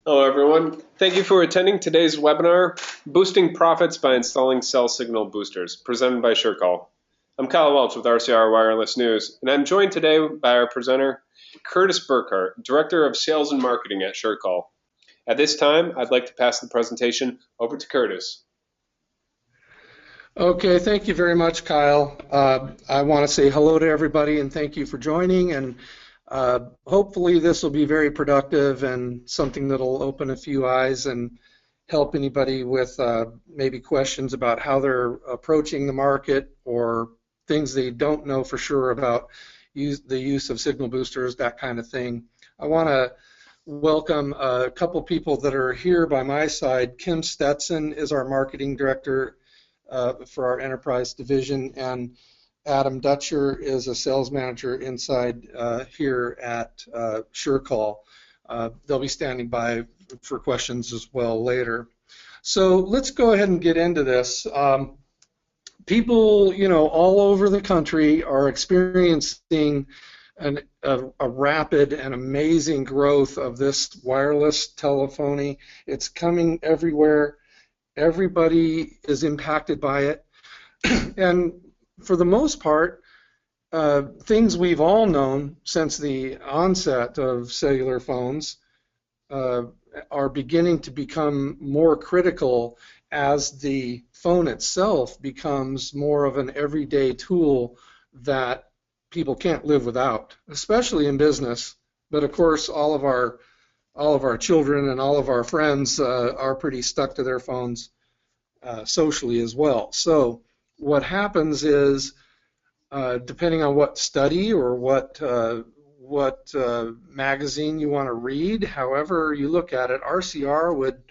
Hello, everyone. Thank you for attending today's webinar, Boosting Profits by Installing Cell Signal Boosters, presented by SureCall. I'm Kyle Welch with RCR Wireless News, and I'm joined today by our presenter, Curtis Burkhart, Director of Sales and Marketing at SureCall. At this time, I'd like to pass the presentation over to Curtis. Okay, thank you very much, Kyle. I want to say hello to everybody and thank you for joining. And hopefully this will be very productive and something that'll open a few eyes and help anybody with maybe questions about how they're approaching the market or things they don't know for sure about the use of signal boosters, that kind of thing. I want to welcome a couple people that are here by my side. Kim Stetson is our marketing director for our enterprise division, and Adam Dutcher is a sales manager inside here at SureCall. They'll be standing by for questions as well later. So let's go ahead and get into this. People, all over the country are experiencing a rapid and amazing growth of this wireless telephony. It's coming everywhere. Everybody is impacted by it, and for the most part, things we've all known since the onset of cellular phones are beginning to become more critical as the phone itself becomes more of an everyday tool that people can't live without, especially in business. But of course, all of our children and all of our friends are pretty stuck to their phones socially as well. So what happens is, depending on what study or what magazine you want to read, however you look at it, RCR would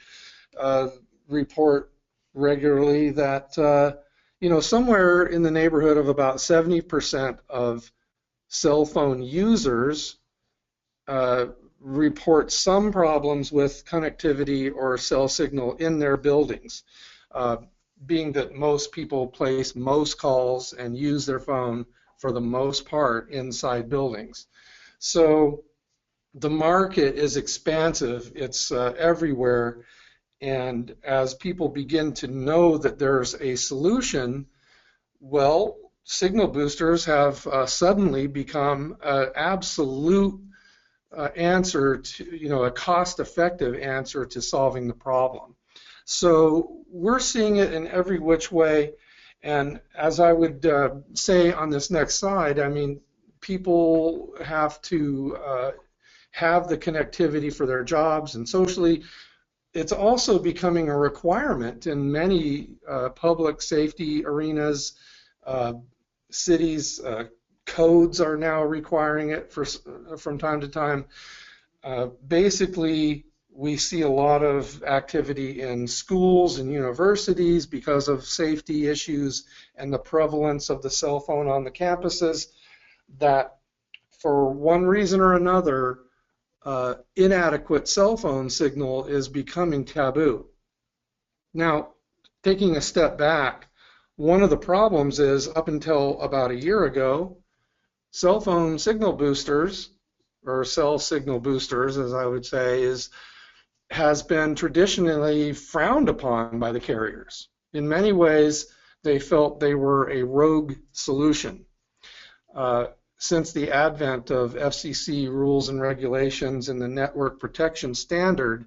report regularly that somewhere in the neighborhood of about 70% of cell phone users report some problems with connectivity or cell signal in their buildings, being that most people place most calls and use their phone for the most part inside buildings. So the market is expansive, it's everywhere, and as people begin to know that there's a solution, well, signal boosters have suddenly become an absolute answer to, a cost-effective answer to solving the problem. So we're seeing it in every which way, and as I would say on this next slide, I mean, people have to have the connectivity for their jobs and socially. It's also becoming a requirement in many public safety arenas. Cities, codes are now requiring it from time to time. Basically, we see a lot of activity in schools and universities because of safety issues and the prevalence of the cell phone on the campuses, that for one reason or another, inadequate cell phone signal is becoming taboo. Now, taking a step back, one of the problems is up until about a year ago, cell phone signal boosters, or cell signal boosters, as I would say, has been traditionally frowned upon by the carriers. In many ways, they felt they were a rogue solution. Since the advent of FCC rules and regulations and the network protection standard,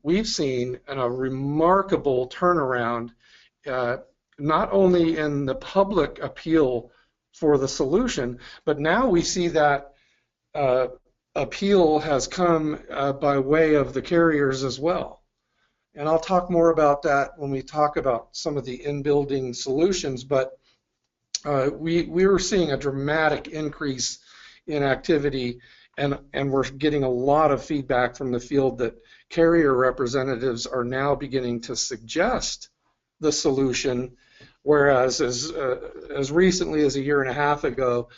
we've seen a remarkable turnaround, not only in the public appeal for the solution, but now we see that appeal has come by way of the carriers as well. And I'll talk more about that when we talk about some of the in-building solutions, but we were seeing a dramatic increase in activity, and we're getting a lot of feedback from the field that carrier representatives are now beginning to suggest the solution, whereas as recently as a year and a half ago,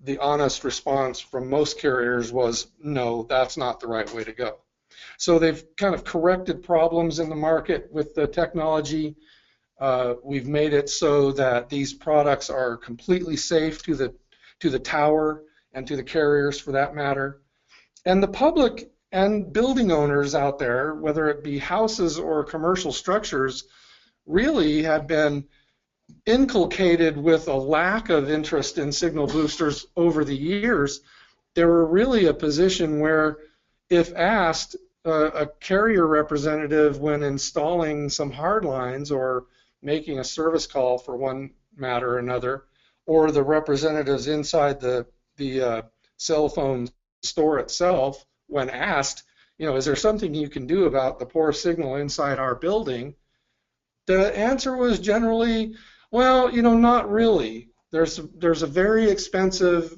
the honest response from most carriers was, no, that's not the right way to go. So they've kind of corrected problems in the market with the technology. We've made it so that these products are completely safe to the tower and to the carriers for that matter. And the public And building owners out there, whether it be houses or commercial structures, really have been inculcated with a lack of interest in signal boosters over the years. They were really a position where, if asked, a carrier representative, when installing some hard lines or making a service call for one matter or another, or the representatives inside the cell phone store itself, when asked, is there something you can do about the poor signal inside our building? The answer was generally, well, not really. There's a very expensive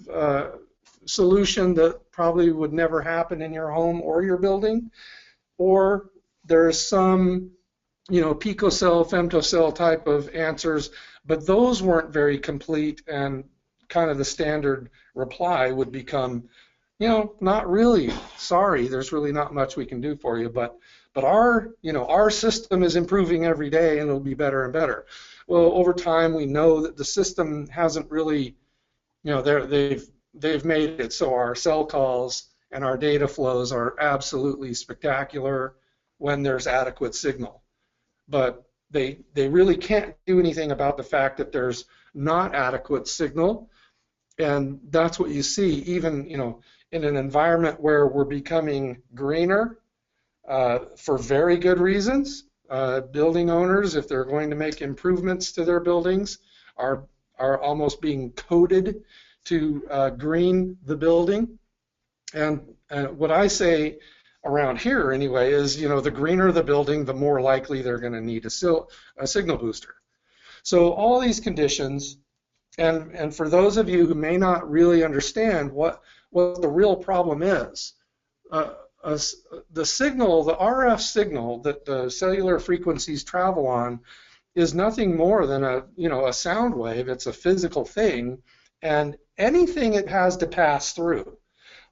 solution that probably would never happen in your home or your building, or there's some, picocell, femtocell type of answers, but those weren't very complete, and kind of the standard reply would become, not really. Sorry, there's really not much we can do for you, but our system is improving every day, and it'll be better and better. Well, over time, we know that the system hasn't really, they've made it so our cell calls and our data flows are absolutely spectacular when there's adequate signal. But they really can't do anything about the fact that there's not adequate signal, and that's what you see even, in an environment where we're becoming greener for very good reasons. Building owners, if they're going to make improvements to their buildings, are almost being coded to green the building. And what I say around here anyway is, the greener the building, the more likely they're going to need a signal booster. So all these conditions, and for those of you who may not really understand what the real problem is, the signal, the RF signal that the cellular frequencies travel on, is nothing more than a sound wave. It's a physical thing, and anything it has to pass through,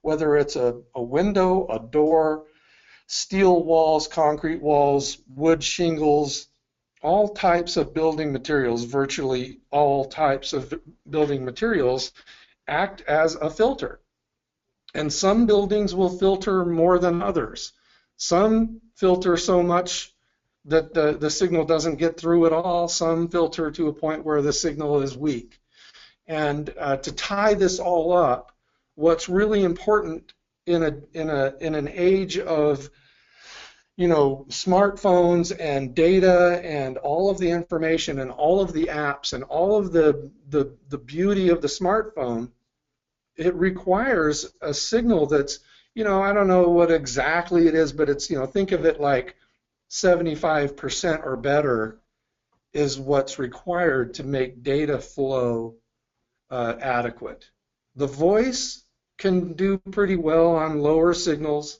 whether it's a window, a door, steel walls, concrete walls, wood shingles, all types of building materials, virtually all types of building materials, act as a filter. And some buildings will filter more than others. Some filter so much that the signal doesn't get through at all. Some filter to a point where the signal is weak. And to tie this all up, what's really important in an age of smartphones and data and all of the information and all of the apps and all of the beauty of the smartphone, it requires a signal that's, I don't know what exactly it is, but it's, think of it like 75% or better is what's required to make data flow adequate. The voice can do pretty well on lower signals.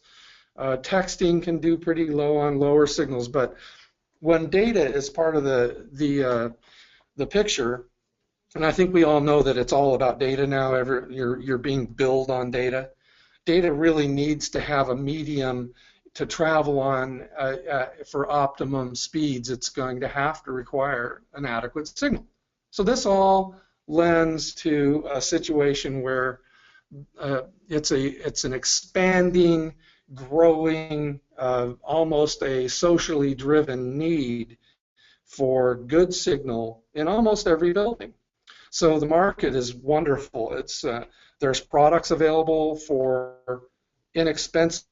Texting can do pretty low on lower signals, but when data is part of the picture, and I think we all know that it's all about data now. You're being billed on data. Data really needs to have a medium to travel on for optimum speeds. It's going to have to require an adequate signal. So this all lends to a situation where it's an expanding, growing, almost a socially driven need for good signal in almost every building. So the market is wonderful. There's products available for inexpensive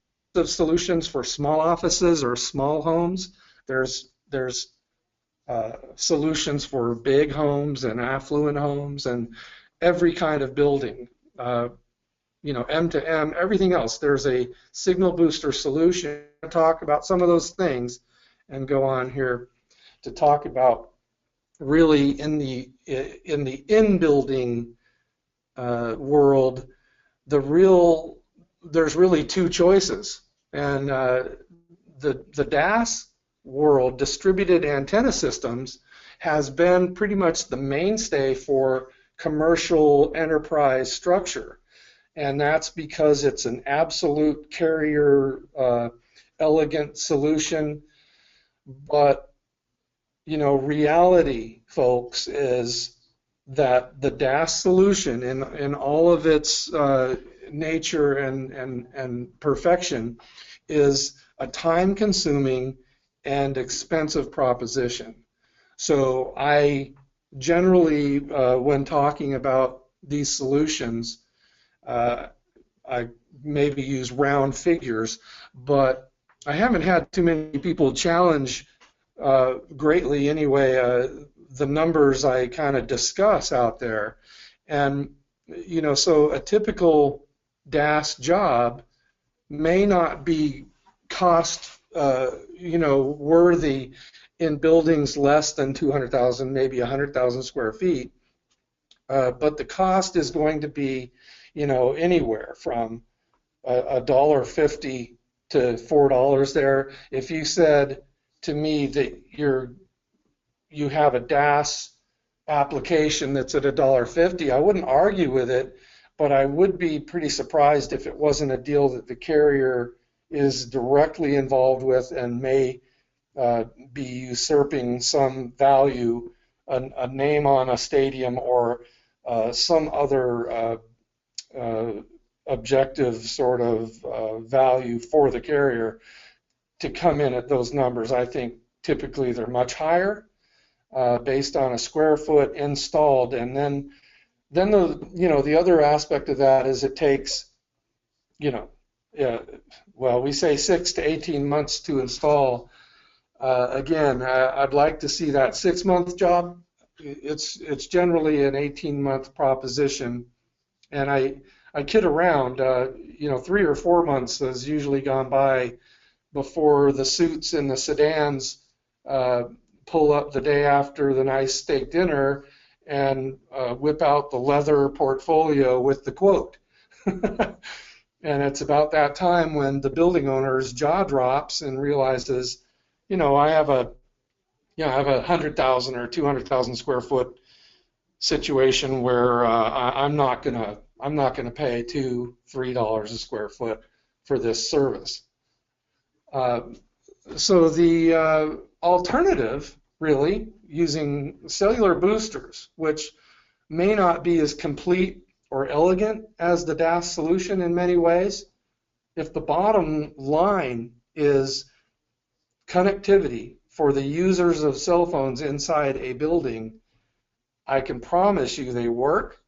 solutions for small offices or small homes. There's solutions for big homes and affluent homes and every kind of building. M to M, everything else. There's a signal booster solution. I'll talk about some of those things and go on here to talk about really in the in-building world, there's really two choices. And the DAS world, distributed antenna systems, has been pretty much the mainstay for commercial enterprise structure. And that's because it's an absolute carrier elegant solution. But reality, folks, is that the DAS solution in all of its nature and perfection is a time-consuming and expensive proposition. So I generally, when talking about these solutions, I maybe use round figures, but I haven't had too many people challenge greatly anyway the numbers I kind of discuss out there. And, you know, so a typical DAS job may not be cost, you know, worthy in buildings less than 200,000, maybe 100,000 square feet. But the cost is going to be, you know, anywhere from $1.50 to $4 there. If you said to me that you have a DAS application that's at $1.50, I wouldn't argue with it, but I would be pretty surprised if it wasn't a deal that the carrier is directly involved with and may be usurping some value, a name on a stadium or some other objective sort of value for the carrier to come in at those numbers. I think typically they're much higher based on a square foot installed, and then the other aspect of that is it takes, well, we say 6 to 18 months to install. Again, I'd like to see that 6-month job. It's generally an 18-month proposition, and I kid around. 3 or 4 months has usually gone by before the suits and the sedans pull up the day after the nice steak dinner and whip out the leather portfolio with the quote. And it's about that time when the building owner's jaw drops and realizes, I have a 100,000 or 200,000 square foot situation where I'm not gonna pay $2-3 a square foot for this service. So the alternative, really, using cellular boosters, which may not be as complete or elegant as the DAS solution in many ways, if the bottom line is connectivity for the users of cell phones inside a building, I can promise you they work,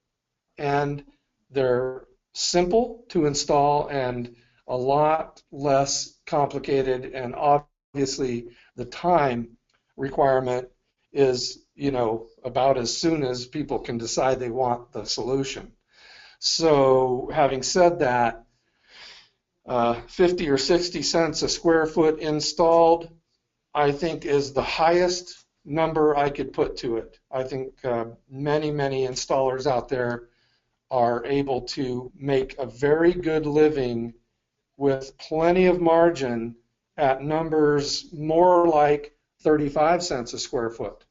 and they're simple to install and a lot less complicated, and obviously the time requirement is, about as soon as people can decide they want the solution. So having said that, 50 or 60 cents a square foot installed, I think, is the highest number I could put to it. I think many installers out there are able to make a very good living with plenty of margin at numbers more like 35 cents a square foot.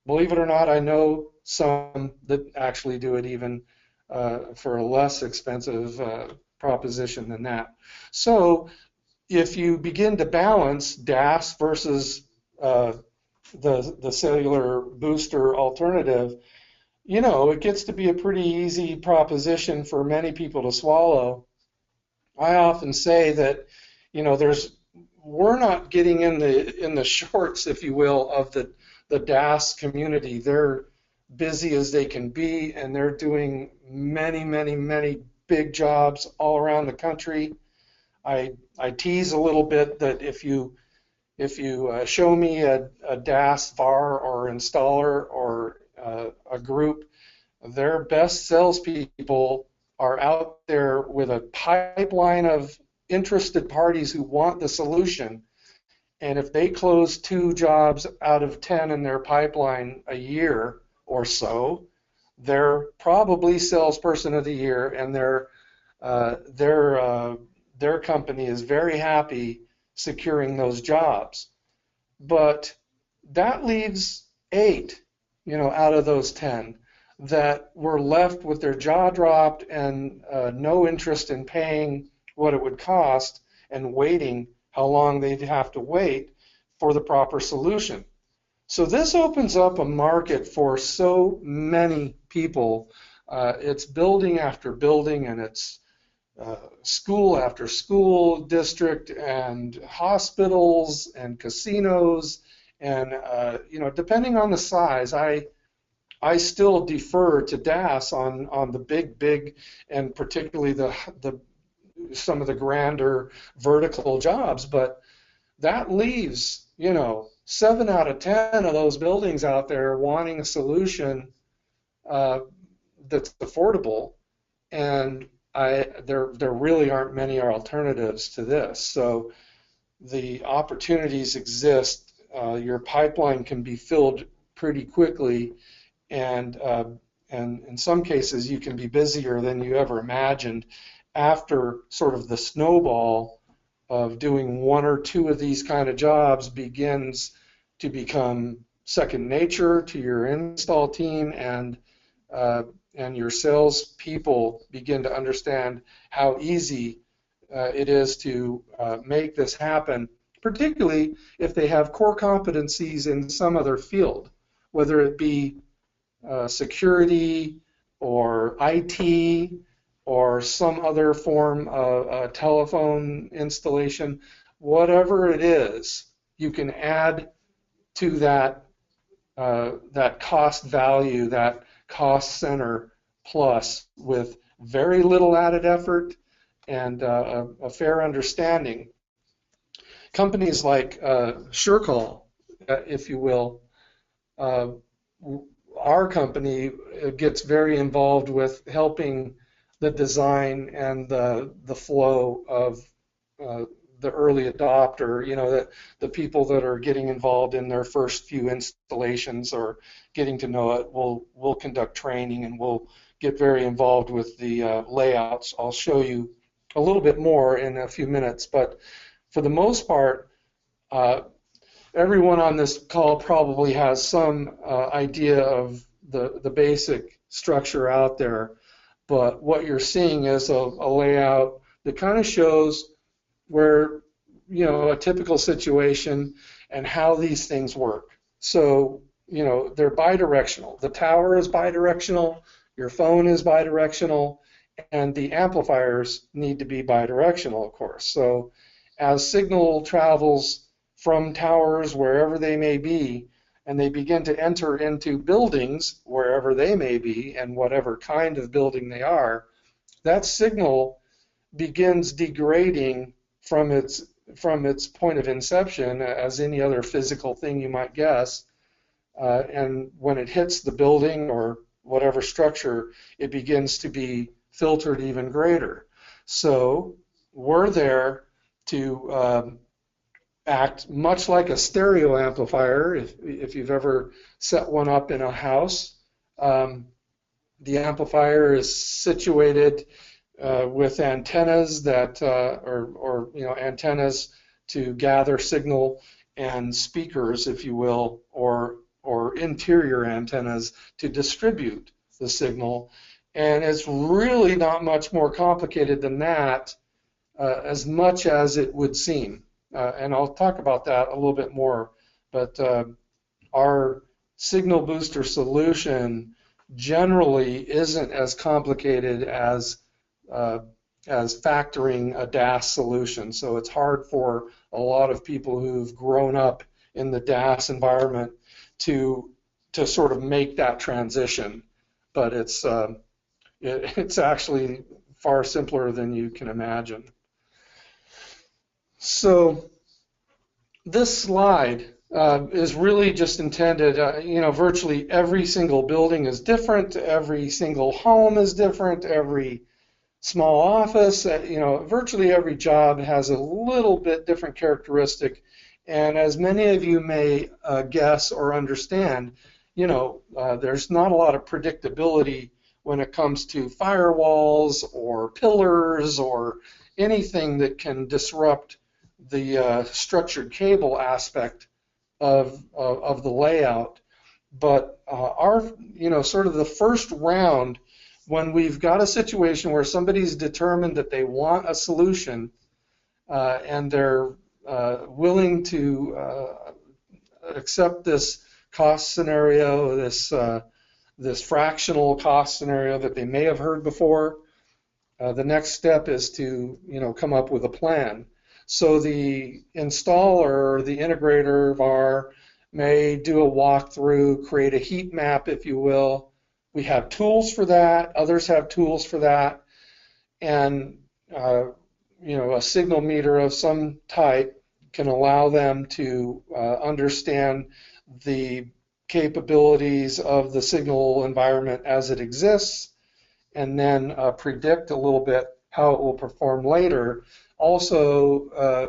Believe it or not, I know some that actually do it even for a less expensive proposition than that. So if you begin to balance DAS versus the cellular booster alternative, it gets to be a pretty easy proposition for many people to swallow. I often say that, we're not getting in the shorts, if you will, of the DAS community. They're busy as they can be, and they're doing many big jobs all around the country. I tease a little bit that if you show me a DAS VAR or installer or a group, their best salespeople are out there with a pipeline of interested parties who want the solution. And if they close 2 jobs out of 10 in their pipeline a year or so, they're probably salesperson of the year, and their company is very happy securing those jobs. But that leaves 8, out of those 10 that were left with their jaw dropped and no interest in paying what it would cost and waiting how long they'd have to wait for the proper solution. So this opens up a market for so many people. It's building after building, and it's school after school district, and hospitals and casinos, and depending on the size, I still defer to DAS on the big, and particularly the some of the grander vertical jobs, but that leaves 7 out of 10 of those buildings out there wanting a solution that's affordable, and there really aren't many alternatives to this. So the opportunities exist. Your pipeline can be filled pretty quickly, and in some cases you can be busier than you ever imagined after sort of the snowball of doing 1 or 2 of these kind of jobs begins to become second nature to your install team, and your sales people begin to understand how easy it is to make this happen, particularly if they have core competencies in some other field, whether it be security or IT or some other form of telephone installation. Whatever it is, you can add to that cost value, that cost center plus, with very little added effort and a fair understanding. Companies like SureCall, if you will, our company gets very involved with helping the design and the flow of the early adopter, the people that are getting involved in their first few installations or getting to know it. We'll conduct training, and we'll get very involved with the layouts. I'll show you a little bit more in a few minutes, but for the most part, everyone on this call probably has some idea of the basic structure out there, but what you're seeing is a layout that kind of shows where, a typical situation and how these things work. So, they're bidirectional. The tower is bidirectional, your phone is bidirectional, and the amplifiers need to be bidirectional, of course. So as signal travels from towers, wherever they may be, and they begin to enter into buildings, wherever they may be, and whatever kind of building they are, that signal begins degrading from its point of inception, as any other physical thing you might guess, and when it hits the building or whatever structure, it begins to be filtered even greater. So we're there to act much like a stereo amplifier. If you've ever set one up in a house, the amplifier is situated with antennas that, or antennas to gather signal, and speakers, if you will, or interior antennas to distribute the signal. And it's really not much more complicated than that, as much as it would seem. And I'll talk about that a little bit more. But our signal booster solution generally isn't as complicated as factoring a DAS solution. So it's hard for a lot of people who've grown up in the DAS environment to sort of make that transition. But it's actually far simpler than you can imagine. So this slide is really just intended, virtually every single building is different, every single home is different, every small office, virtually every job has a little bit different characteristic. And as many of you may guess or understand, there's not a lot of predictability when it comes to firewalls or pillars or anything that can disrupt the structured cable aspect of the layout. But our, sort of the first round, when we've got a situation where somebody's determined that they want a solution and they're willing to accept this cost scenario, this fractional cost scenario that they may have heard before. The next step is to, come up with a plan. So the installer or the integrator VAR may do a walkthrough, create a heat map, if you will. We have tools for that. Others have tools for that. And, a signal meter of some type can allow them to understand the capabilities of the signal environment as it exists, and then predict a little bit how it will perform later. Also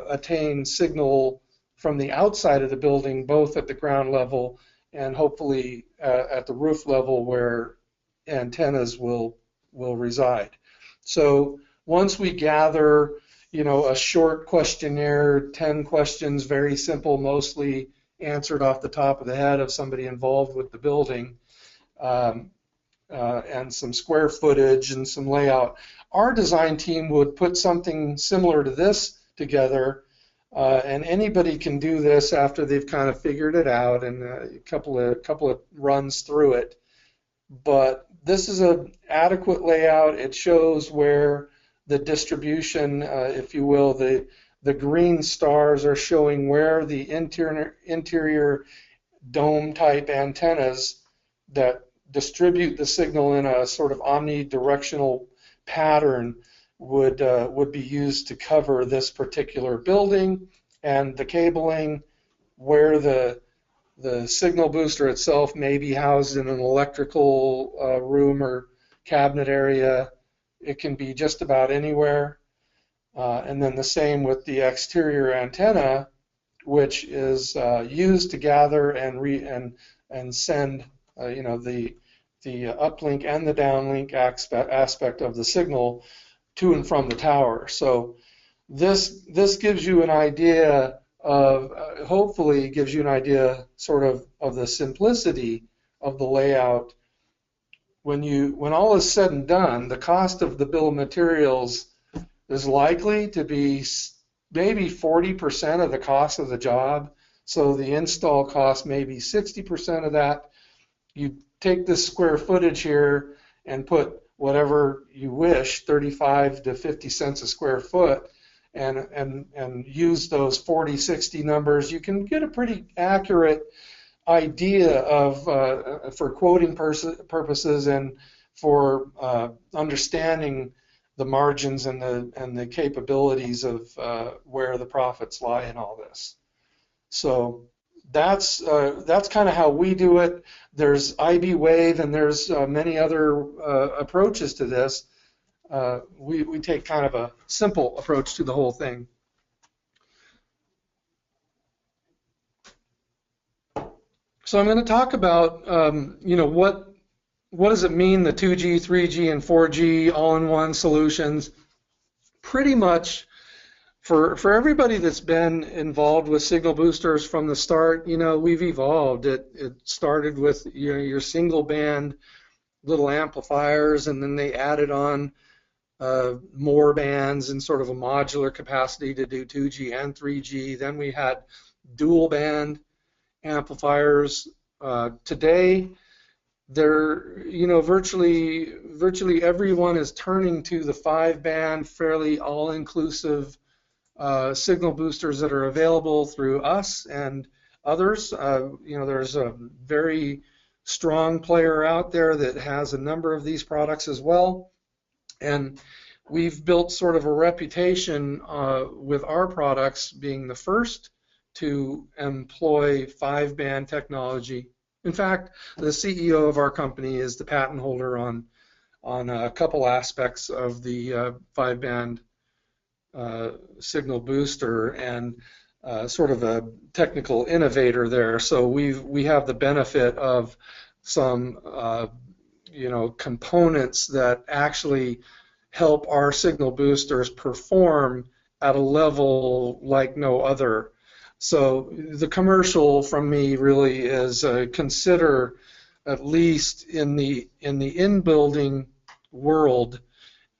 attain signal from the outside of the building, both at the ground level and hopefully at the roof level where antennas will reside. So once we gather, a short questionnaire, 10 questions, very simple, mostly answered off the top of the head of somebody involved with the building, and some square footage and some layout, our design team would put something similar to this together, and anybody can do this after they've kind of figured it out and a couple of runs through it. But this is an adequate layout. It shows where the distribution, if you will, the green stars are showing where the interior dome type antennas that distribute the signal in a sort of omnidirectional pattern would be used to cover this particular building, and the cabling where the signal booster itself may be housed in an electrical room or cabinet area. It can be just about anywhere. And then the same with the exterior antenna, which is used to gather and send the uplink and the downlink aspect of the signal to and from the tower. So this gives you an idea of, hopefully gives you an idea sort of the simplicity of the layout. When all is said and done, the cost of the bill of materials is likely to be maybe 40% of the cost of the job. So the install cost may be 60% of that. You take this square footage here and put whatever you wish, 35 to 50 cents a square foot, and use those 40, 60 numbers. You can get a pretty accurate idea of, for quoting purposes and for understanding the margins and the capabilities of where the profits lie in all this. So that's kind of how we do it. There's IB Wave and there's many other approaches to this. We take kind of a simple approach to the whole thing. So I'm going to talk about what does it mean, the 2G, 3G, and 4G all-in-one solutions. Pretty much for everybody that's been involved with signal boosters from the start, we've evolved. It started with your single band little amplifiers, and then they added on more bands in sort of a modular capacity to do 2G and 3G. Then we had dual band amplifiers. Today, they're, virtually everyone is turning to the 5-band, fairly all-inclusive signal boosters that are available through us and others. There's a very strong player out there that has a number of these products as well. And we've built sort of a reputation with our products being the first to employ 5-band technology. In fact, the CEO of our company is the patent holder on a couple aspects of the 5-band signal booster, and sort of a technical innovator there. So we have the benefit of some components that actually help our signal boosters perform at a level like no other. So the commercial from me really is consider, at least in the in-building world,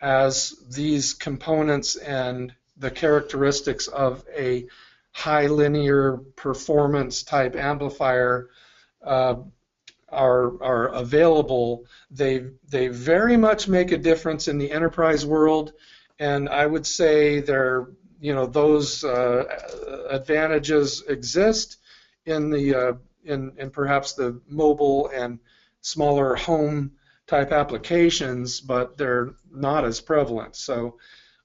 as these components and the characteristics of a high linear performance type amplifier uh, are available, they very much make a difference in the enterprise world, and I would say those advantages exist in the in perhaps the mobile and smaller home type applications, but they're not as prevalent. So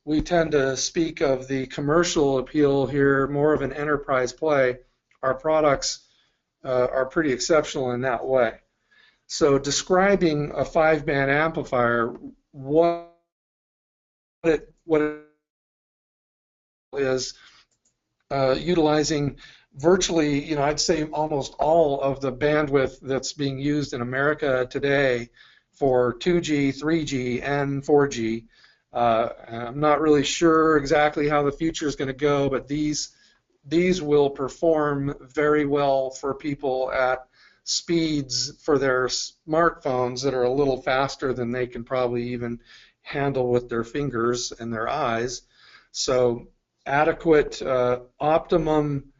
we tend to speak of the commercial appeal here, more of an enterprise play. Our products are pretty exceptional in that way. So describing a 5-band amplifier, what it is utilizing virtually, I'd say almost all of the bandwidth that's being used in America today for 2G, 3G, and 4G. I'm not really sure exactly how the future is going to go, but these will perform very well for people at speeds for their smartphones that are a little faster than they can probably even handle with their fingers and their eyes. So adequate optimum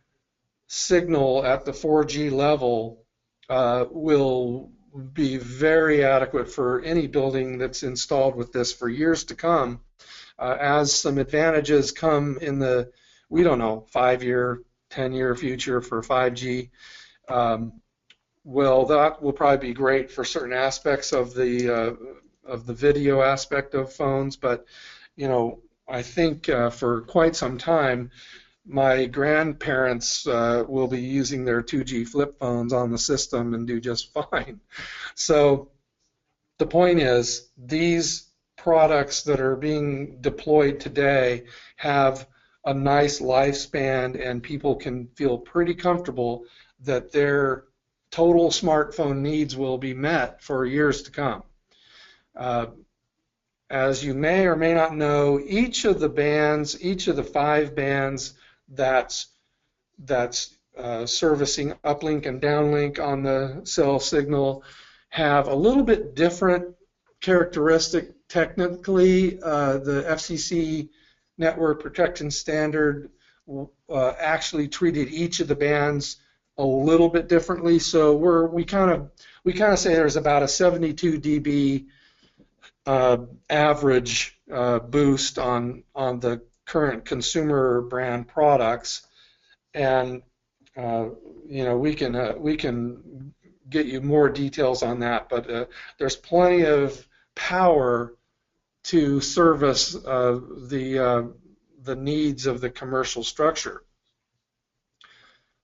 signal at the 4G level will be very adequate for any building that's installed with this for years to come. As some advantages come in the, we don't know, 5-year, 10-year future for 5G, well, that will probably be great for certain aspects of the video aspect of phones. But I think for quite some time, my grandparents will be using their 2G flip phones on the system and do just fine. So the point is, these products that are being deployed today have a nice lifespan, and people can feel pretty comfortable that their total smartphone needs will be met for years to come. As you may or may not know, each of the 5 bands that's servicing uplink and downlink on the cell signal have a little bit different characteristic technically. The FCC Network Protection Standard actually treated each of the bands a little bit differently. So we kind of say there's about a 72 dB average boost on the current consumer brand products, and we can get you more details on that, but there's plenty of power to service the needs of the commercial structure.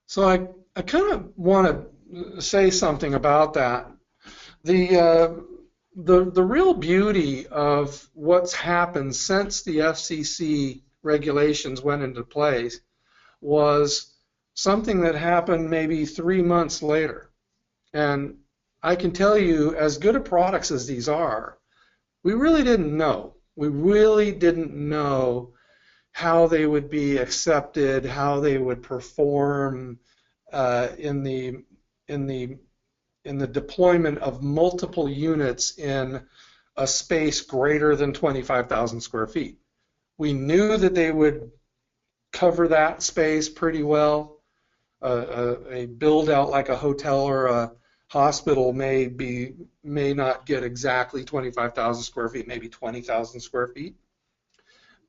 So I kind of want to say something about that. The real beauty of what's happened since the FCC regulations went into place was something that happened maybe 3 months later. And I can tell you, as good a products as these are, we really didn't know. We really didn't know how they would be accepted, how they would perform in the deployment of multiple units in a space greater than 25,000 square feet. We knew that they would cover that space pretty well. A build out like a hotel or a hospital may not get exactly 25,000 square feet, maybe 20,000 square feet.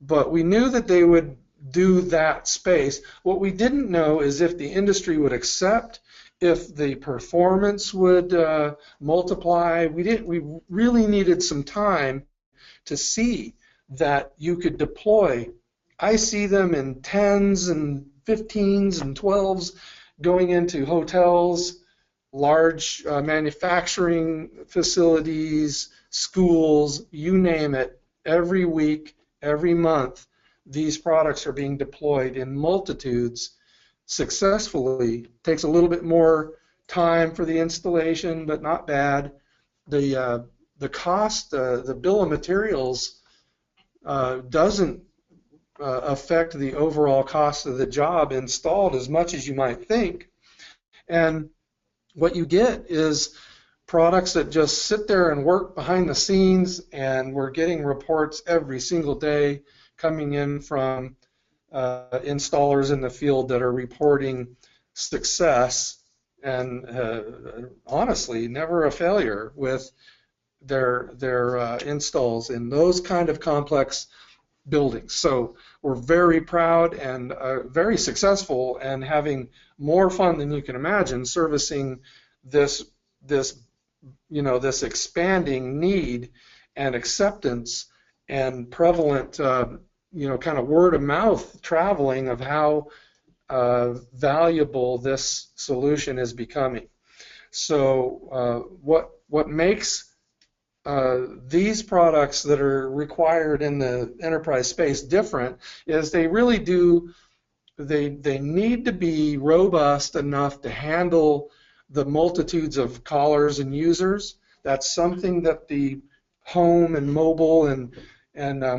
But we knew that they would do that space. What we didn't know is if the industry would accept, if the performance would multiply. We really needed some time to see that you could deploy. I see them in 10s and 15s and 12s going into hotels, large manufacturing facilities, schools, you name it. Every week, every month, these products are being deployed in multitudes successfully. Takes a little bit more time for the installation, but not bad. The cost, the bill of materials doesn't affect the overall cost of the job installed as much as you might think. And what you get is products that just sit there and work behind the scenes, and we're getting reports every single day coming in from installers in the field that are reporting success and honestly, never a failure with their installs in those kind of complex buildings. So we're very proud and very successful, and having more fun than you can imagine servicing this this this expanding need and acceptance and prevalent kind of word of mouth traveling of how valuable this solution is becoming. So what makes these products that are required in the enterprise space different is they really do, they need to be robust enough to handle the multitudes of callers and users. That's something that the home and mobile and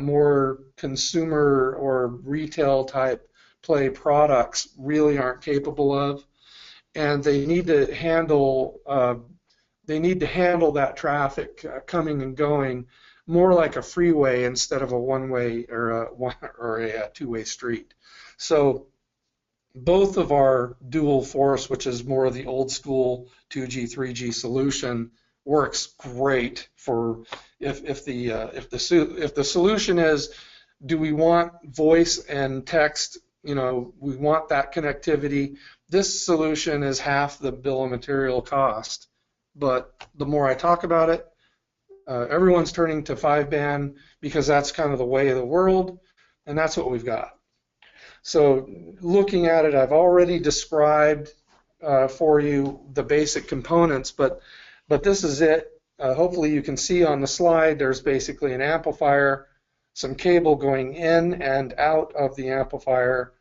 more consumer or retail type play products really aren't capable of, and they need to handle that traffic coming and going more like a freeway instead of a one-way or a two-way street. So both of our dual force, which is more of the old school 2G, 3G solution, works great for if the solution is, do we want voice and text? We want that connectivity. This solution is half the bill of material cost. But the more I talk about it, everyone's turning to 5-band because that's kind of the way of the world, and that's what we've got. So looking at it, I've already described for you the basic components, but this is it. Hopefully you can see on the slide there's basically an amplifier, some cable going in and out of the amplifier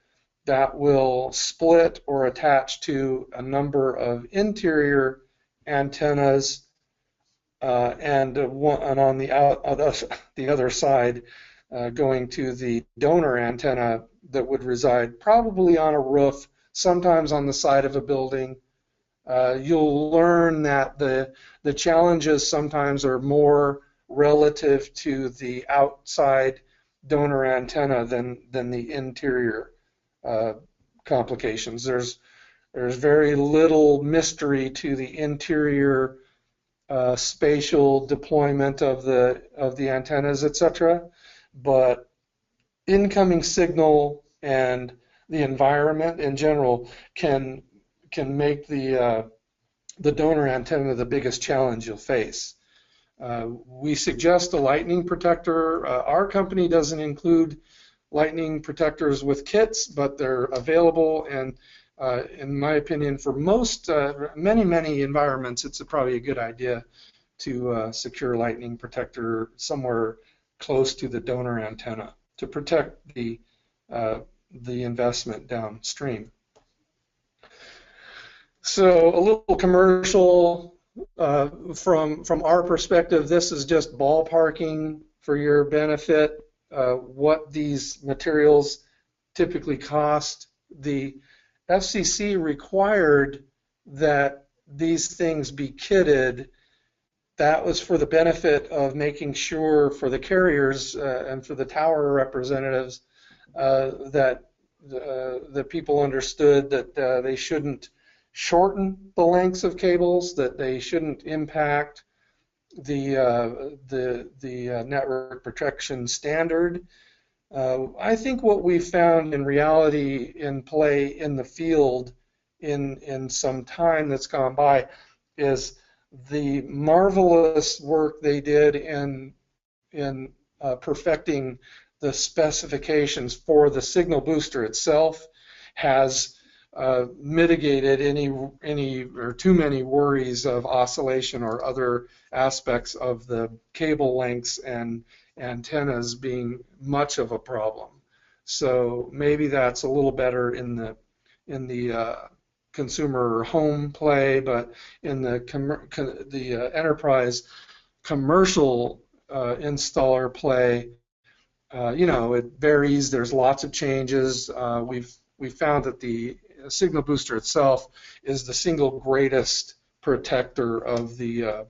that will split or attach to a number of interior antennas, and on the other side going to the donor antenna that would reside probably on a roof, sometimes on the side of a building. You'll learn that the challenges sometimes are more relative to the outside donor antenna than the interior complications. There's very little mystery to the interior spatial deployment of the antennas, etc. But incoming signal and the environment in general can make the donor antenna the biggest challenge you'll face. We suggest a lightning protector. Our company doesn't include lightning protectors with kits, but they're available, and in my opinion, for most, many environments, it's probably a good idea to secure lightning protector somewhere close to the donor antenna to protect the investment downstream. So a little commercial from our perspective. This is just ballparking for your benefit what these materials typically cost. The FCC required that these things be kitted. That was for the benefit of making sure for the carriers and for the tower representatives that the people understood that they shouldn't shorten the lengths of cables, that they shouldn't impact the network protection standard. I think what we found in reality in play in the field in some time that's gone by is the marvelous work they did in perfecting the specifications for the signal booster itself has mitigated any or too many worries of oscillation or other aspects of the cable lengths and antennas being much of a problem. So maybe that's a little better in the consumer home play, but in the enterprise commercial installer play, it varies. There's lots of changes. We've found that the signal booster itself is the single greatest protector of the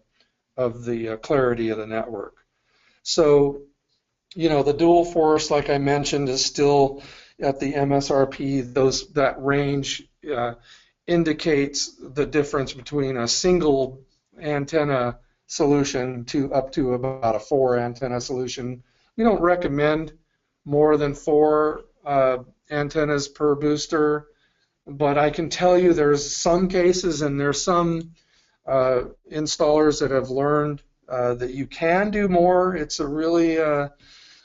clarity of the network. So, the dual force, like I mentioned, is still at the MSRP. That range indicates the difference between a single antenna solution to up to about a 4 antenna solution. We don't recommend more than 4 antennas per booster, but I can tell you there's some cases and there's some installers that have learned that you can do more. It's a really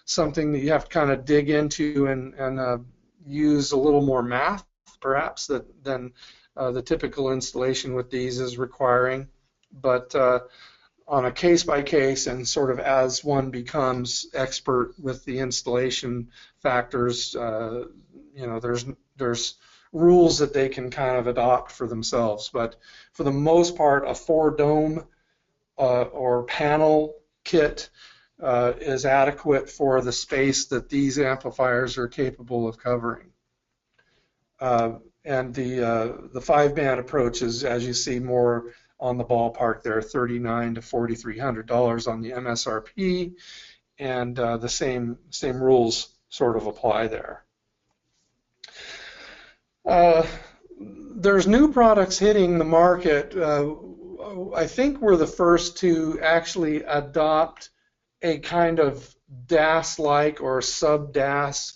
something that you have to kind of dig into and use a little more math, perhaps, than the typical installation with these is requiring. But on a case-by-case and sort of as one becomes expert with the installation factors, there's rules that they can kind of adopt for themselves. But for the most part, a 4-dome or panel kit is adequate for the space that these amplifiers are capable of covering. And the 5-band approach is, as you see, more on the ballpark there, $3,900 to $4,300 on the MSRP, and the same rules sort of apply there. There's new products hitting the market. I think we're the first to actually adopt a kind of DAS-like or sub-DAS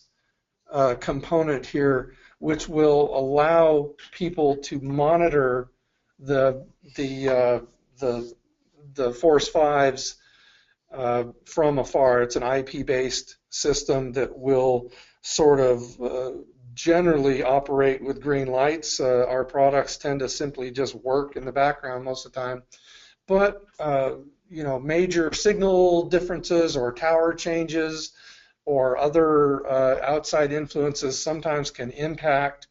component here, which will allow people to monitor the Force 5s from afar. It's an IP-based system that will sort of generally operate with green lights. Our products tend to simply just work in the background most of the time, but major signal differences or tower changes or other outside influences sometimes can impact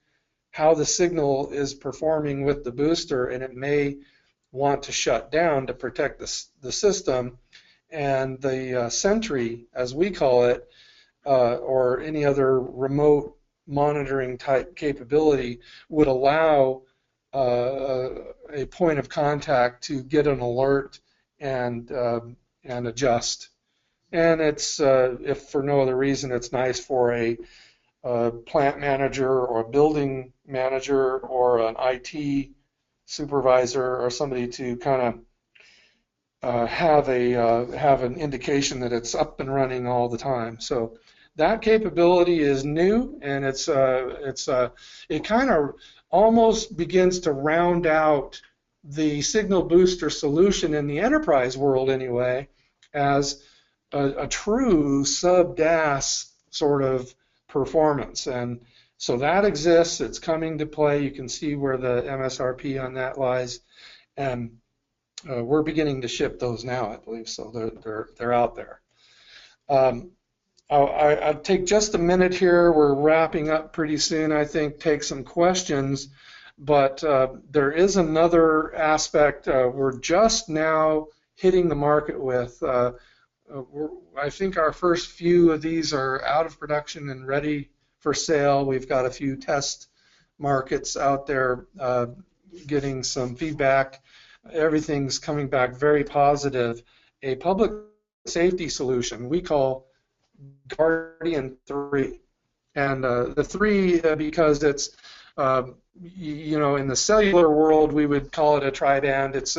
how the signal is performing with the booster, and it may want to shut down to protect the system. And the Sentry, as we call it, or any other remote monitoring type capability, would allow a point of contact to get an alert and adjust. And it's, if for no other reason, it's nice for a plant manager or a building manager or an IT supervisor or somebody to kind of have an indication that it's up and running all the time. So that capability is new, and it kind of almost begins to round out the signal booster solution in the enterprise world anyway as a true sub-DAS sort of performance. And so that exists. It's coming to play. You can see where the MSRP on that lies, and we're beginning to ship those now, I believe. So they're out there. I'll take just a minute here. We're wrapping up pretty soon, I think. Take some questions, but there is another aspect we're just now hitting the market with. I think our first few of these are out of production and ready for sale. We've got a few test markets out there getting some feedback. Everything's coming back very positive. A public safety solution we call Guardian 3. And the 3 because it's, in the cellular world we would call it a tri-band. This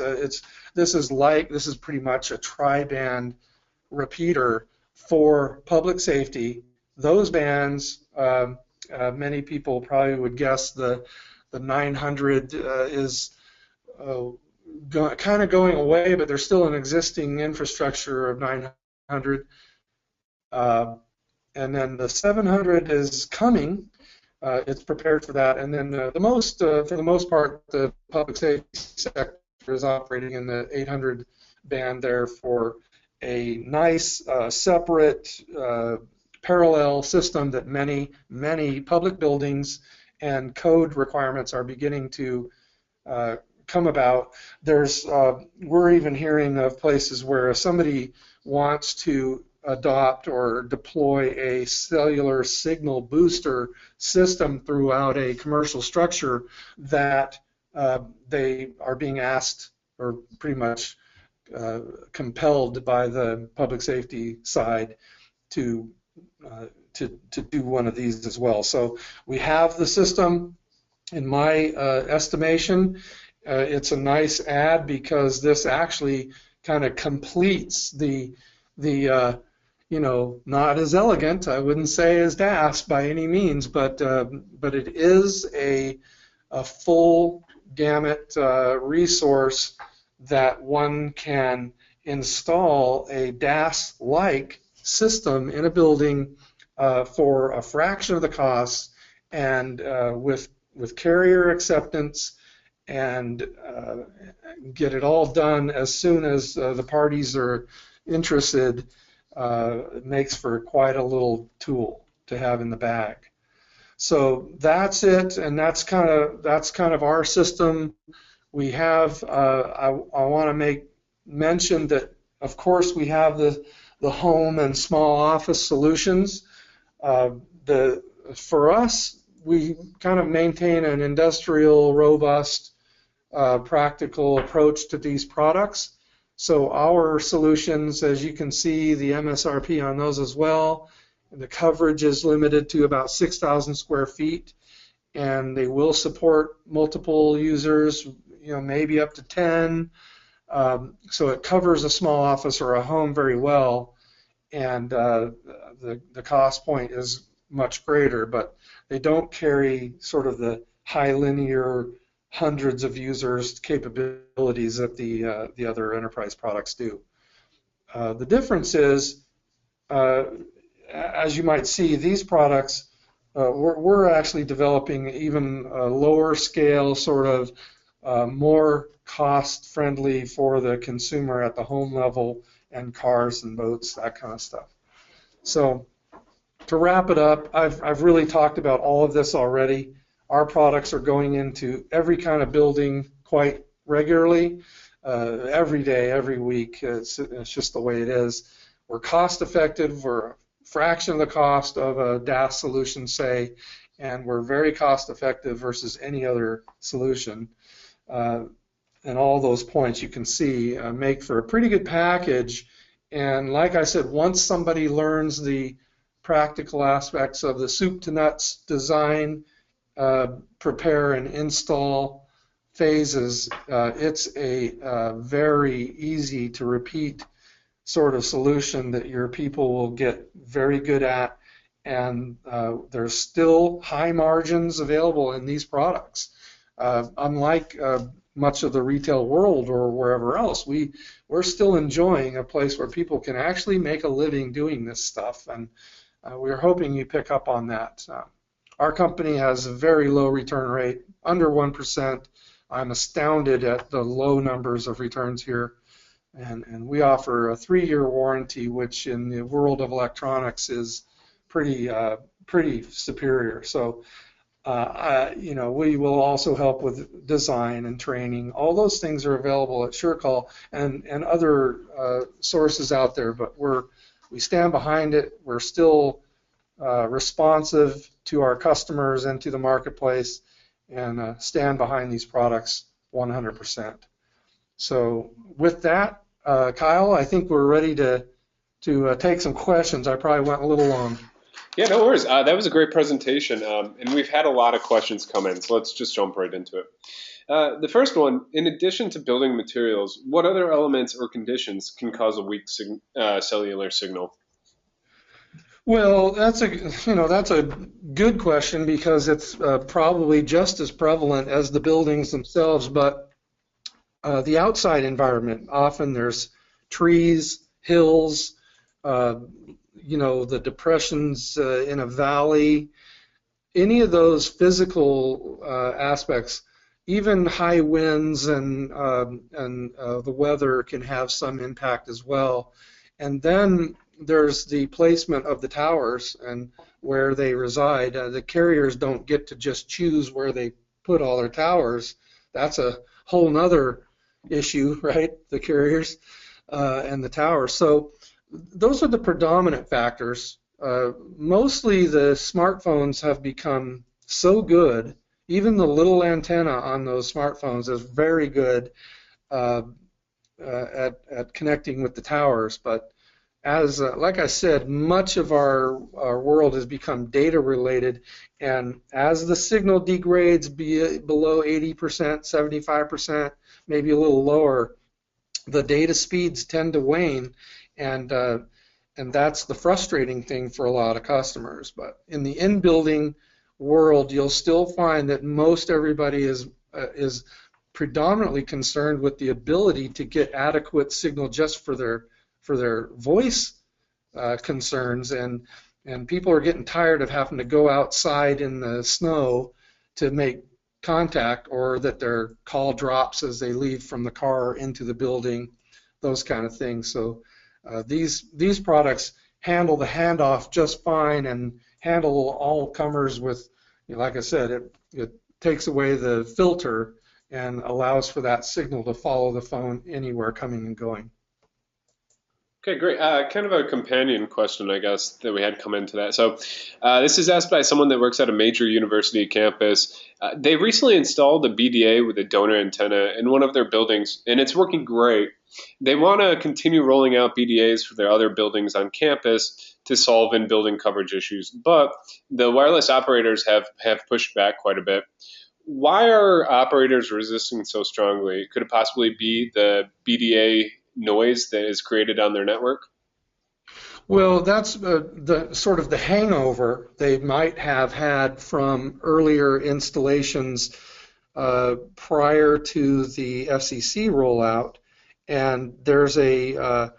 is pretty much a tri-band repeater for public safety. Those bands, many people probably would guess the 900 is kind of going away, but there's still an existing infrastructure of 900. And then the 700 is coming. It's prepared for that. And then for the most part, the public safety sector is operating in the 800 band there for a nice separate parallel system that many public buildings and code requirements are beginning to come about. We're even hearing of places where if somebody wants to adopt or deploy a cellular signal booster system throughout a commercial structure, that they are being asked or pretty much compelled by the public safety side to do one of these as well. So we have the system. In my estimation, it's a nice add because this actually kind of completes the not as elegant, I wouldn't say as DAS by any means, but it is a full gamut resource that one can install a DAS-like system in a building for a fraction of the cost and with carrier acceptance and get it all done as soon as the parties are interested. It makes for quite a little tool to have in the bag. So that's it, and that's kind of our system. We have I want to make mention that of course we have the home and small office solutions. For us, we kind of maintain an industrial, robust, practical approach to these products. So our solutions, as you can see, the MSRP on those as well, the coverage is limited to about 6,000 square feet, and they will support multiple users, maybe up to 10. So it covers a small office or a home very well, and the cost point is much greater, but they don't carry sort of the high linear hundreds of users capabilities that the other enterprise products do. The difference is, as you might see, these products, we're actually developing even a lower scale, sort of more cost friendly for the consumer at the home level, and cars and boats, that kind of stuff. So to wrap it up, I've really talked about all of this already. Our products are going into every kind of building quite regularly, every day, every week. It's just the way it is. We're cost effective. We're a fraction of the cost of a DAS solution, say, and we're very cost effective versus any other solution. And all those points you can see make for a pretty good package. And like I said, once somebody learns the practical aspects of the soup to nuts design, prepare and install phases, it's a very easy to repeat sort of solution that your people will get very good at, and there's still high margins available in these products. Unlike much of the retail world or wherever else, we're still enjoying a place where people can actually make a living doing this stuff, and we're hoping you pick up on that. Our company has a very low return rate, under 1%. I'm astounded at the low numbers of returns here. And we offer a 3-year warranty, which in the world of electronics is pretty superior. So, we will also help with design and training. All those things are available at SureCall and other sources out there, but we stand behind it. We're still responsive to our customers and to the marketplace, and stand behind these products 100%. So with that, Kyle, I think we're ready to take some questions. I probably went a little long. Yeah, no worries. That was a great presentation, and we've had a lot of questions come in, so let's just jump right into it. The first one, in addition to building materials, what other elements or conditions can cause a weak cellular signal? Well, that's a good question, because it's probably just as prevalent as the buildings themselves, but the outside environment, often there's trees, hills, the depressions in a valley, any of those physical aspects, even high winds and the weather can have some impact as well. And then there's the placement of the towers and where they reside. The carriers don't get to just choose where they put all their towers. That's a whole nother issue, right? The carriers and the towers. So those are the predominant factors. Mostly the smartphones have become so good. Even the little antenna on those smartphones is very good at connecting with the towers. But as like I said, much of our world has become data related, and as the signal degrades below 80%, 75%, maybe a little lower, the data speeds tend to wane, and that's the frustrating thing for a lot of customers. But in the in-building world, you'll still find that most everybody is predominantly concerned with the ability to get adequate signal just for their voice concerns, and people are getting tired of having to go outside in the snow to make contact, or that their call drops as they leave from the car into the building, those kind of things. So these products handle the handoff just fine and handle all comers with, like I said, it takes away the filter and allows for that signal to follow the phone anywhere coming and going. Okay, great. Kind of a companion question, I guess, that we had come into that. So this is asked by someone that works at a major university campus. They recently installed a BDA with a donor antenna in one of their buildings, and it's working great. They want to continue rolling out BDAs for their other buildings on campus to solve in-building coverage issues, but the wireless operators have pushed back quite a bit. Why are operators resisting so strongly? Could it possibly be the BDA noise that is created on their network? Well, that's the sort of the hangover they might have had from earlier installations prior to the FCC rollout, and there's a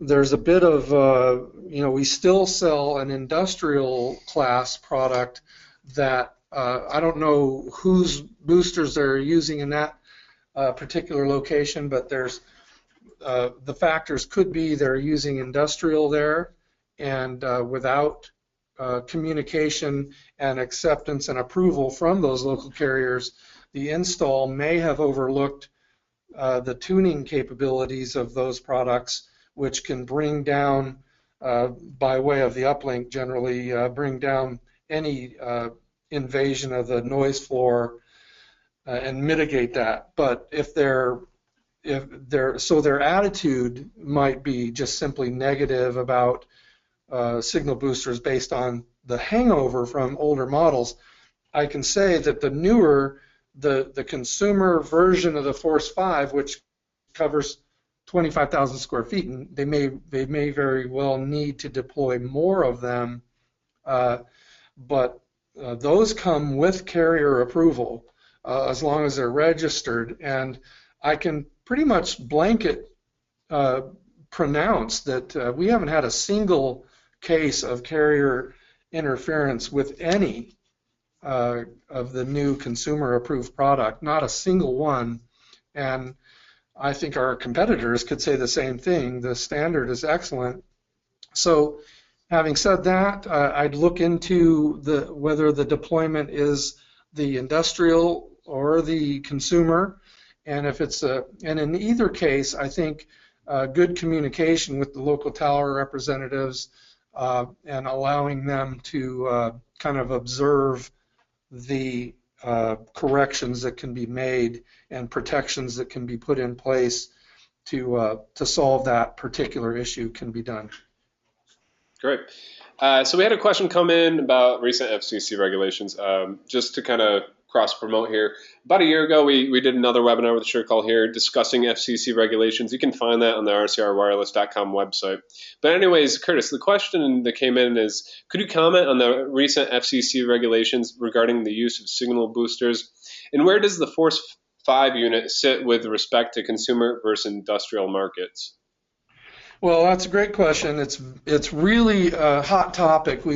bit of we still sell an industrial class product that I don't know whose boosters they're using in that particular location, but there's the factors could be they're using industrial there, and without communication and acceptance and approval from those local carriers, the install may have overlooked the tuning capabilities of those products, which can bring down, by way of the uplink generally, bring down any invasion of the noise floor and mitigate that. But if their attitude might be just simply negative about signal boosters based on the hangover from older models, I can say that the newer, the consumer version of the Force 5, which covers 25,000 square feet, and they may very well need to deploy more of them, but those come with carrier approval as long as they're registered, and I can pretty much blanket pronounce that we haven't had a single case of carrier interference with any of the new consumer approved product, not a single one. And I think our competitors could say the same thing. The standard is excellent. So having said that, I'd look into whether the deployment is the industrial or the consumer. And if it's and in either case, I think good communication with the local tower representatives and allowing them to kind of observe the corrections that can be made and protections that can be put in place to solve that particular issue can be done. Great. So we had a question come in about recent FCC regulations. Just to kind of cross-promote here, about a year ago we did another webinar with SureCall here discussing FCC regulations. You can find that on the rcrwireless.com website. But anyways, Curtis, the question that came in is, could you comment on the recent FCC regulations regarding the use of signal boosters, and where does the Force 5 unit sit with respect to consumer versus industrial markets? Well, that's a great question. It's really a hot topic.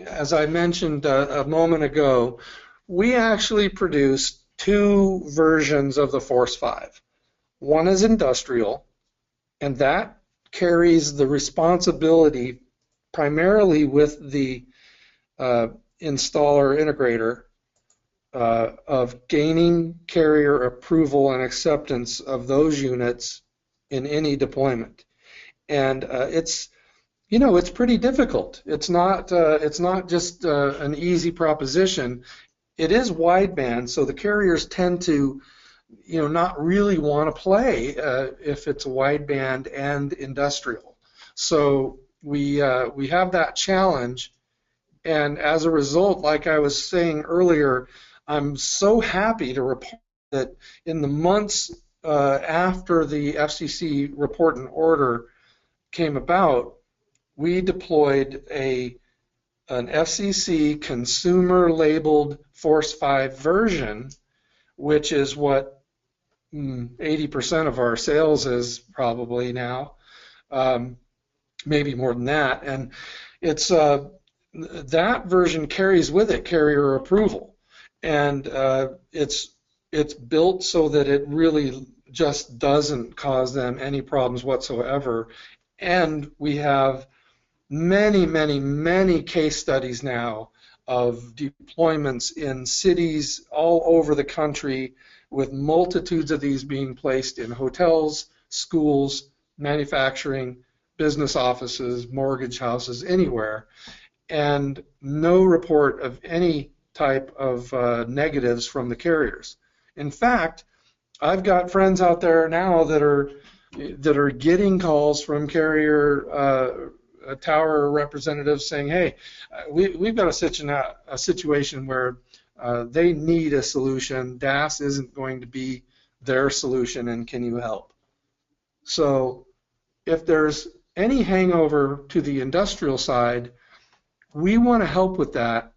As I mentioned a moment ago, we actually produced two versions of the Force 5. One is industrial, and that carries the responsibility primarily with the installer integrator of gaining carrier approval and acceptance of those units in any deployment. And it's pretty difficult. It's not just an easy proposition. It is wideband, so the carriers tend to, not really want to play if it's wideband and industrial. So we have that challenge, and as a result, like I was saying earlier, I'm so happy to report that in the months after the FCC report and order came about, we deployed an FCC consumer labeled Force 5 version, which is what 80% of our sales is probably now, maybe more than that. And it's that version carries with it carrier approval, and it's built so that it really just doesn't cause them any problems whatsoever. And we have many, many, many case studies now of deployments in cities all over the country, with multitudes of these being placed in hotels, schools, manufacturing, business offices, mortgage houses, anywhere, and no report of any type of negatives from the carriers. In fact, I've got friends out there now that are getting calls from carrier tower representatives saying, "Hey, we've got a situation where they need a solution. DAS isn't going to be their solution, and can you help?" So if there's any hangover to the industrial side, we want to help with that.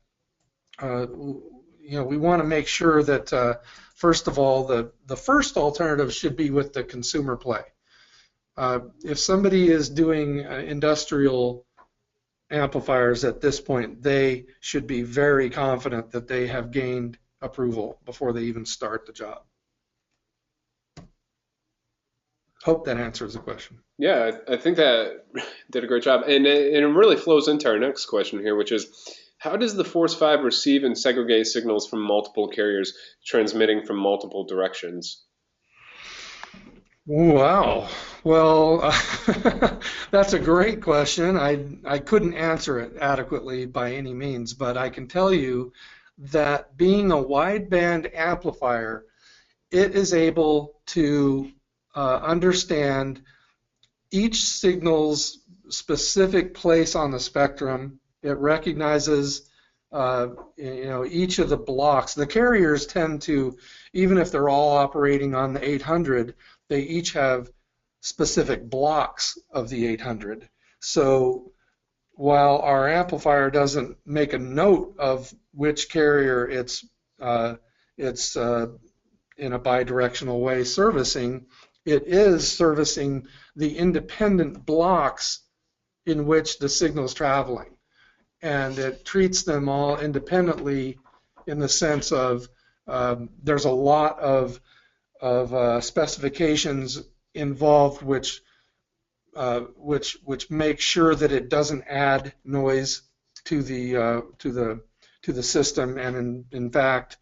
We want to make sure that first of all, the first alternative should be with the consumer play. If somebody is doing industrial amplifiers at this point, they should be very confident that they have gained approval before they even start the job. Hope that answers the question. Yeah, I think that did a great job. And it really flows into our next question here, which is, how does the Force 5 receive and segregate signals from multiple carriers transmitting from multiple directions? Wow. Well, that's a great question. I couldn't answer it adequately by any means, but I can tell you that being a wideband amplifier, it is able to understand each signal's specific place on the spectrum. It recognizes each of the blocks. The carriers tend to, even if they're all operating on the 800, they each have specific blocks of the 800. So while our amplifier doesn't make a note of which carrier it's in a bidirectional way servicing, it is servicing the independent blocks in which the signal is traveling. And it treats them all independently in the sense of there's a lot of specifications involved which make sure that it doesn't add noise to the system, and in fact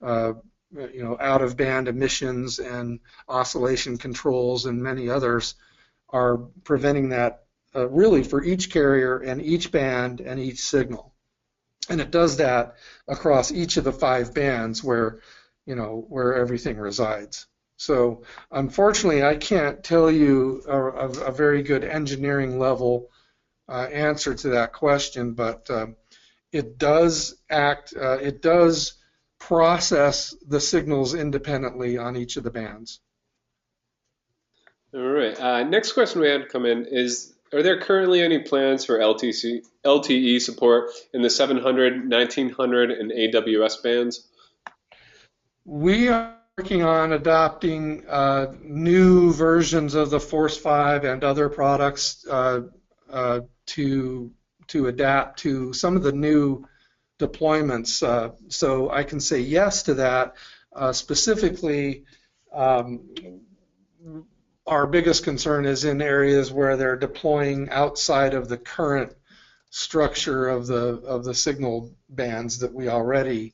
out of band emissions and oscillation controls and many others are preventing that really for each carrier and each band and each signal. And it does that across each of the 5 bands where everything resides. So unfortunately, I can't tell you a very good engineering level answer to that question, but it does process the signals independently on each of the bands. All right. Next question we had come in is, are there currently any plans for LTE support in the 700, 1900, and AWS bands? We are working on adopting new versions of the Force 5 and other products to adapt to some of the new deployments. So I can say yes to that. Specifically, our biggest concern is in areas where they're deploying outside of the current structure of the signal bands that we already.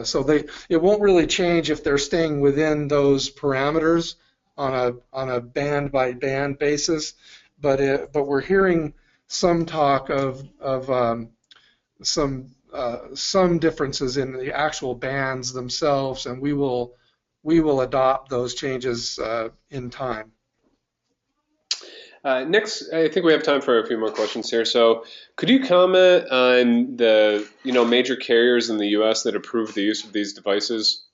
So it won't really change if they're staying within those parameters on a band by band basis, but we're hearing some talk of some differences in the actual bands themselves, and we will adopt those changes in time. Next, I think we have time for a few more questions here. So, could you comment on the major carriers in the U.S. that approve the use of these devices?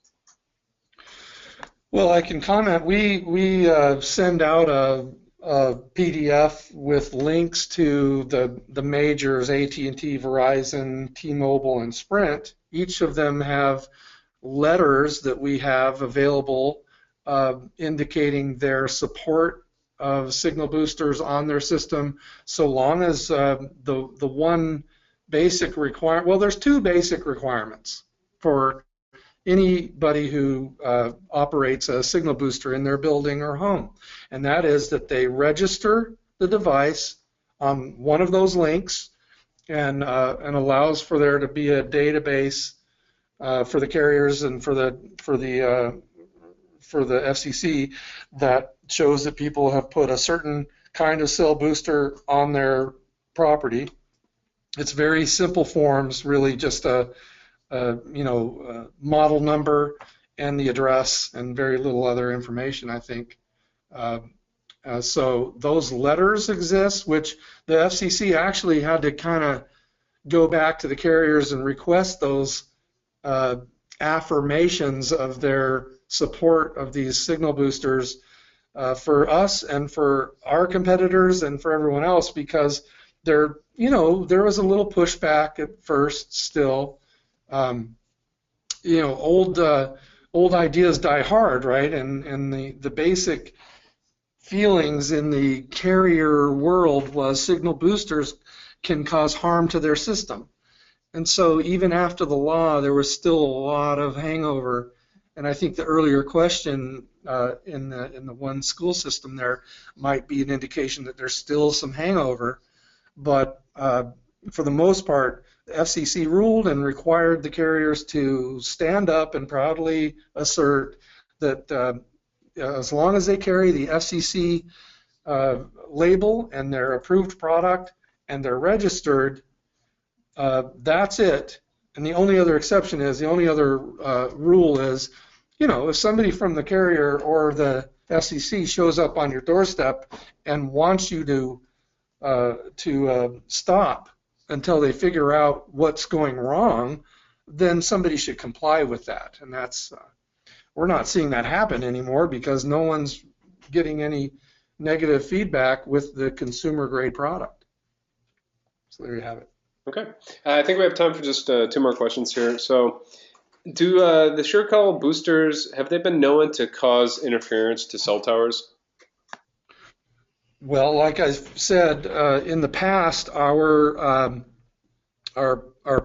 Well, I can comment. We send out a PDF with links to the majors, AT&T, Verizon, T-Mobile, and Sprint. Each of them have letters that we have available indicating their support of signal boosters on their system, so long as the one basic requirement, well, there's two basic requirements for anybody who operates a signal booster in their building or home, and that is that they register the device on one of those links and allows for there to be a database for the carriers and for the FCC that shows that people have put a certain kind of cell booster on their property. It's very simple forms, really just a model number and the address and very little other information, I think. So those letters exist, which the FCC actually had to kind of go back to the carriers and request those affirmations of their support of these signal boosters for us and for our competitors and for everyone else, because there was a little pushback at first still. Old ideas die hard, right? And the basic feelings in the carrier world was signal boosters can cause harm to their system. And so even after the law, there was still a lot of hangover. And I think the earlier question in the one school system there might be an indication that there's still some hangover. But for the most part, the FCC ruled and required the carriers to stand up and proudly assert that as long as they carry the FCC label and their approved product and they're registered, that's it. And the only other exception is, the only other rule is, if somebody from the carrier or the FCC shows up on your doorstep and wants you to stop until they figure out what's going wrong, then somebody should comply with that. And that's we're not seeing that happen anymore because no one's getting any negative feedback with the consumer grade product. So there you have it. Okay. I think we have time for just 2 more questions here. So, do the SureCall boosters, have they been known to cause interference to cell towers? Well, like I said, in the past, our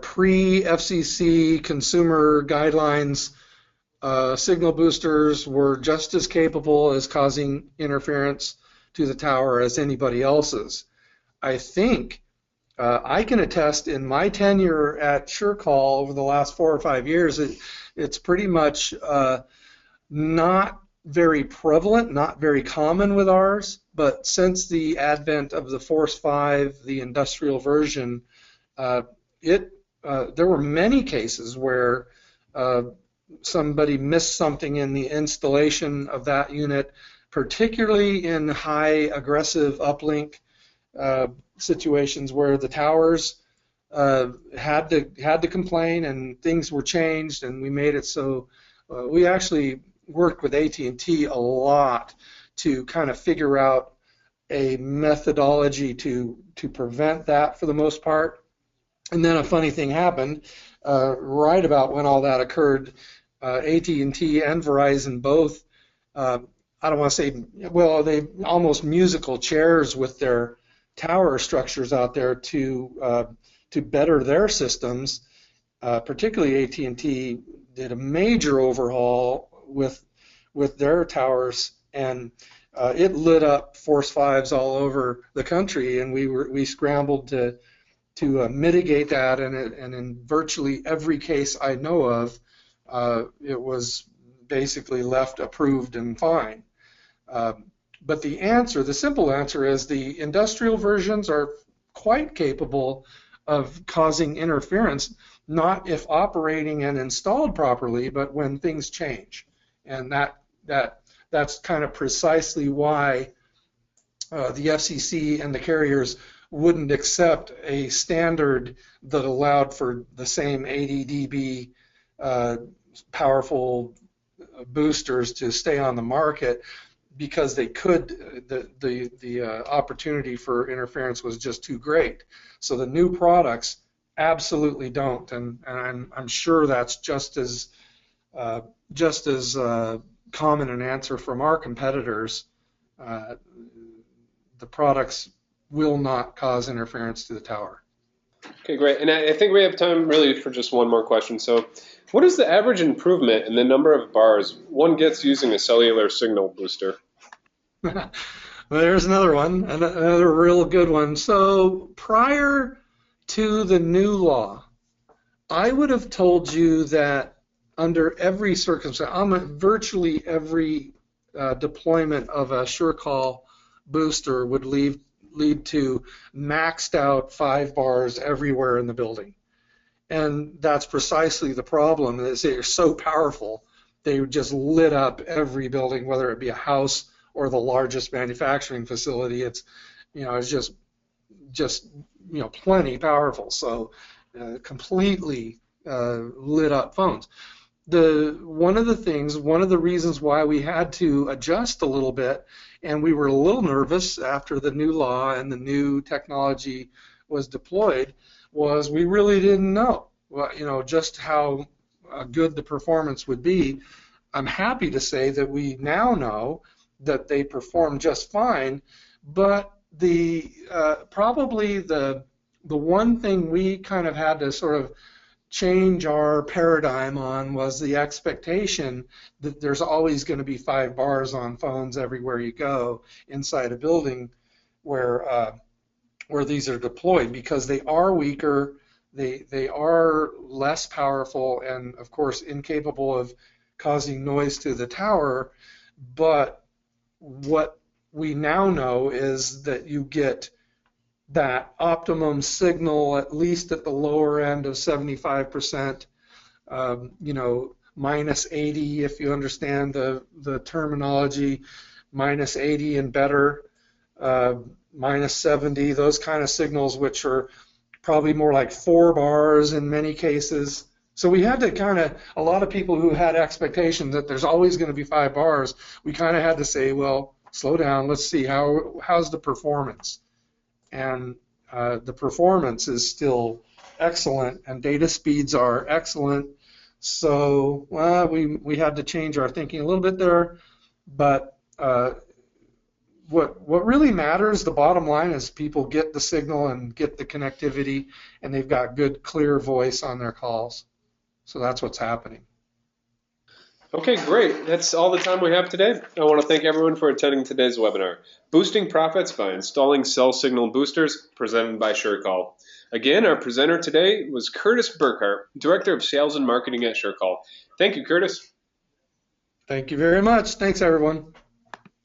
pre-FCC consumer guidelines signal boosters were just as capable as causing interference to the tower as anybody else's. I think I can attest in my tenure at SureCall over the last 4 or 5 years, it's pretty much not very prevalent, not very common with ours, but since the advent of the Force 5, the industrial version, there were many cases where somebody missed something in the installation of that unit, particularly in high aggressive uplink situations where the towers had to complain and things were changed, and we made it so we actually worked with AT&T a lot to kind of figure out a methodology to prevent that for the most part. And then a funny thing happened right about when all that occurred. AT&T and Verizon both, I don't want to say, well, they almost musical chairs with their tower structures out there to better their systems. Particularly AT&T did a major overhaul with their towers, and it lit up Force 5s all over the country, and we scrambled to mitigate that, and in virtually every case I know of, it was basically left approved and fine. But the simple answer is the industrial versions are quite capable of causing interference, not if operating and installed properly, but when things change. And that's kind of precisely why the FCC and the carriers wouldn't accept a standard that allowed for the same 80 dB powerful boosters to stay on the market, because they could, the opportunity for interference was just too great. So the new products absolutely don't, and I'm sure that's just as common an answer from our competitors. The products will not cause interference to the tower. Okay, great. And I think we have time really for just one more question. So what is the average improvement in the number of bars one gets using a cellular signal booster? Well, there's another one, another real good one. So prior to the new law, I would have told you that under every circumstance, virtually every deployment of a SureCall booster would lead to maxed out 5 bars everywhere in the building. And that's precisely the problem, is they're so powerful, they just lit up every building, whether it be a house or the largest manufacturing facility. It's just plenty powerful. So completely lit up phones. One of the reasons why we had to adjust a little bit, and we were a little nervous after the new law and the new technology was deployed, was we really didn't know, just how good the performance would be. I'm happy to say that we now know that they perform just fine, but probably the one thing we kind of had to sort of change our paradigm on was the expectation that there's always going to be 5 bars on phones everywhere you go inside a building where these are deployed, because they are weaker, they are less powerful, and of course incapable of causing noise to the tower. But what we now know is that you get that optimum signal, at least at the lower end of 75%, minus 80 if you understand the terminology, minus 80 and better, minus 70, those kind of signals, which are probably more like 4 bars in many cases. So we had to a lot of people who had expectations that there's always going to be 5 bars, we kind of had to say, well, slow down, let's see, how's the performance? And the performance is still excellent, and data speeds are excellent. So we had to change our thinking a little bit there. But what really matters, the bottom line, is people get the signal and get the connectivity, and they've got good, clear voice on their calls. So that's what's happening. Okay, great. That's all the time we have today. I want to thank everyone for attending today's webinar, Boosting Profits by Installing Cell Signal Boosters, presented by SureCall. Again, our presenter today was Curtis Burkhart, Director of Sales and Marketing at SureCall. Thank you, Curtis. Thank you very much. Thanks, everyone.